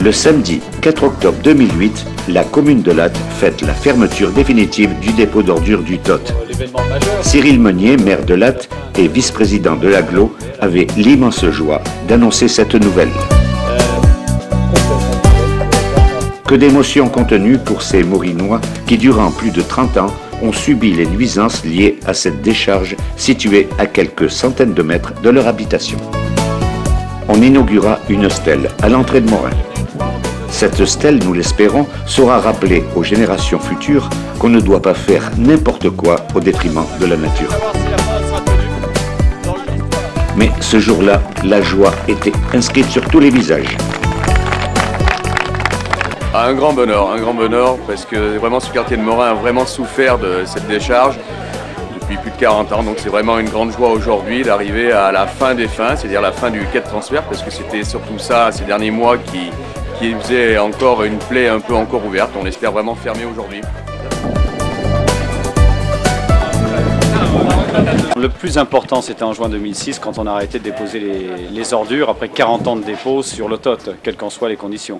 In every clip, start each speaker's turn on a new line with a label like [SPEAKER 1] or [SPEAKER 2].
[SPEAKER 1] Le samedi 4 octobre 2008, la commune de Lattes fête la fermeture définitive du dépôt d'ordures du Tot. Cyril Meunier, maire de Lattes et vice-président de l'Agglo, avait l'immense joie d'annoncer cette nouvelle. Que d'émotions contenues pour ces Maurinois qui, durant plus de 30 ans, ont subi les nuisances liées à cette décharge située à quelques centaines de mètres de leur habitation. On inaugura une stèle à l'entrée de Morin. Cette stèle, nous l'espérons, saura rappeler aux générations futures qu'on ne doit pas faire n'importe quoi au détriment de la nature. Mais ce jour-là, la joie était inscrite sur tous les visages.
[SPEAKER 2] Un grand bonheur, parce que vraiment ce quartier de Morin a vraiment souffert de cette décharge depuis plus de 40 ans, donc c'est vraiment une grande joie aujourd'hui d'arriver à la fin des fins, c'est-à-dire la fin du quai de transfert, parce que c'était surtout ça ces derniers mois qui faisait encore une plaie un peu encore ouverte. On espère vraiment fermer aujourd'hui.
[SPEAKER 3] Le plus important, c'était en juin 2006, quand on a arrêté de déposer les ordures après 40 ans de dépôt sur le Tot, quelles qu'en soient les conditions.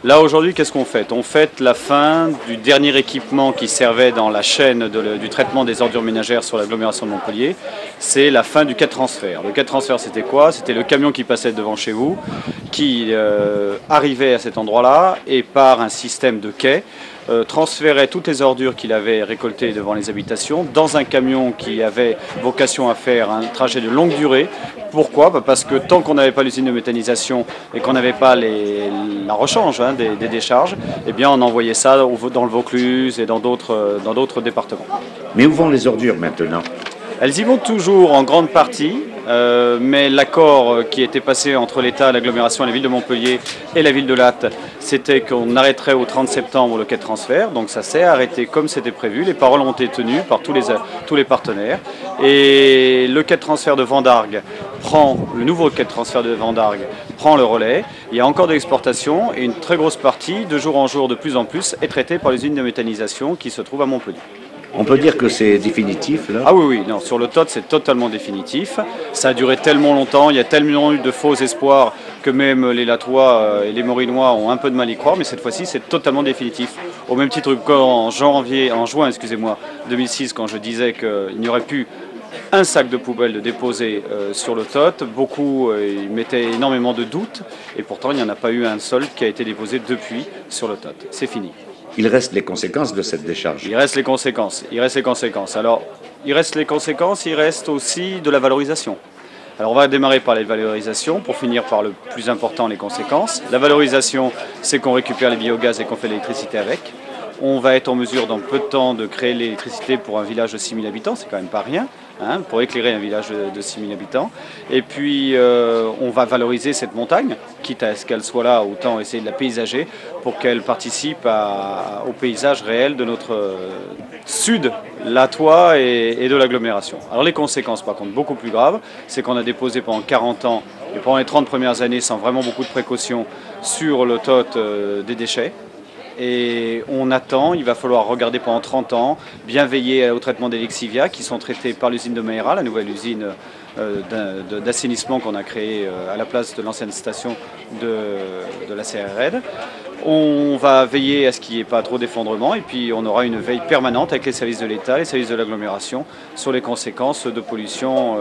[SPEAKER 3] Là, aujourd'hui, qu'est-ce qu'on fête? On fête la fin du dernier équipement qui servait dans la chaîne du traitement des ordures ménagères sur l'agglomération de Montpellier. C'est la fin du quai de transfert. Le quai de transfert, c'était quoi? C'était le camion qui passait devant chez vous, qui arrivait à cet endroit-là et par un système de quai, transférait toutes les ordures qu'il avait récoltées devant les habitations dans un camion qui avait vocation à faire un trajet de longue durée. Pourquoi? Parce que tant qu'on n'avait pas l'usine de méthanisation et qu'on n'avait pas la rechange des décharges, eh bien on envoyait ça dans le Vaucluse et dans d'autres départements.
[SPEAKER 1] Mais où vont les ordures maintenant?
[SPEAKER 3] Elles y vont toujours en grande partie, mais l'accord qui était passé entre l'État, l'agglomération, la ville de Montpellier et la ville de Lattes, c'était qu'on arrêterait au 30 septembre le quai de transfert. Donc ça s'est arrêté comme c'était prévu. Les paroles ont été tenues par tous les partenaires. Et le quai de transfert de Vendargues le nouveau quai de transfert de Vendargues prend le relais. Il y a encore de l'exportation et une très grosse partie, de jour en jour, de plus en plus, est traitée par l'usine de méthanisation qui se trouve à Montpellier.
[SPEAKER 1] On peut dire que c'est définitif, là?
[SPEAKER 3] Ah oui, non, sur le Tot, c'est totalement définitif. Ça a duré tellement longtemps, il y a tellement eu de faux espoirs que même les Lattois et les Maurinois ont un peu de mal à y croire, mais cette fois-ci, c'est totalement définitif. Au même titre qu'en juin 2006, quand je disais qu'il n'y aurait plus un sac de poubelle de déposer sur le Tot, beaucoup y mettaient énormément de doutes, et pourtant, il n'y en a pas eu un seul qui a été déposé depuis sur le Tot. C'est fini.
[SPEAKER 1] Il reste les conséquences de cette décharge.
[SPEAKER 3] Il reste les conséquences. Alors, il reste aussi de la valorisation. Alors, on va démarrer par les valorisations pour finir par le plus important, les conséquences. La valorisation, c'est qu'on récupère les biogaz et qu'on fait l'électricité avec. On va être en mesure, dans peu de temps, de créer l'électricité pour un village de 6 000 habitants. C'est quand même pas rien, pour éclairer un village de 6 000 habitants. Et puis, on va valoriser cette montagne, quitte à ce qu'elle soit là, autant essayer de la paysager pour qu'elle participe au paysage réel de notre sud, Lattois et de l'agglomération. Alors les conséquences, par contre, beaucoup plus graves, c'est qu'on a déposé pendant 40 ans et pendant les 30 premières années, sans vraiment beaucoup de précautions, sur le Tot des déchets. Et on attend, il va falloir regarder pendant 30 ans, bien veiller au traitement des lexivia qui sont traités par l'usine de Maïra, la nouvelle usine d'assainissement qu'on a créée à la place de l'ancienne station de la CRRED. On va veiller à ce qu'il n'y ait pas trop d'effondrement et puis on aura une veille permanente avec les services de l'État, les services de l'agglomération sur les conséquences de pollution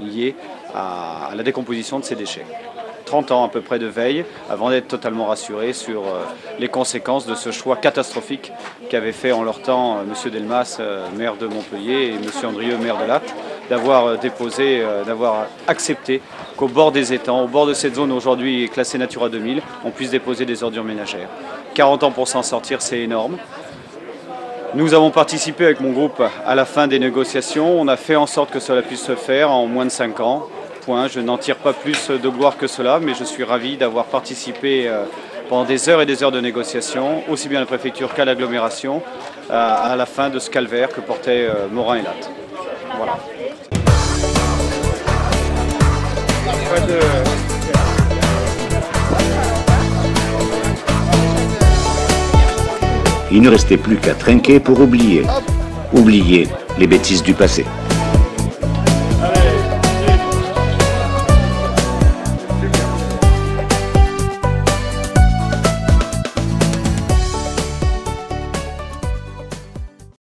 [SPEAKER 3] liées à la décomposition de ces déchets. 30 ans à peu près de veille avant d'être totalement rassuré sur les conséquences de ce choix catastrophique qu'avait fait en leur temps M. Delmas, maire de Montpellier, et M. Andrieux, maire de Lattes, d'avoir accepté qu'au bord des étangs, au bord de cette zone aujourd'hui classée Natura 2000, on puisse déposer des ordures ménagères. 40 ans pour s'en sortir, c'est énorme. Nous avons participé avec mon groupe à la fin des négociations. On a fait en sorte que cela puisse se faire en moins de 5 ans. Je n'en tire pas plus de gloire que cela, mais je suis ravi d'avoir participé pendant des heures et des heures de négociations, aussi bien à la préfecture qu'à l'agglomération, à la fin de ce calvaire que portaient Morin et Lattes. Voilà.
[SPEAKER 1] Il ne restait plus qu'à trinquer pour oublier les bêtises du passé.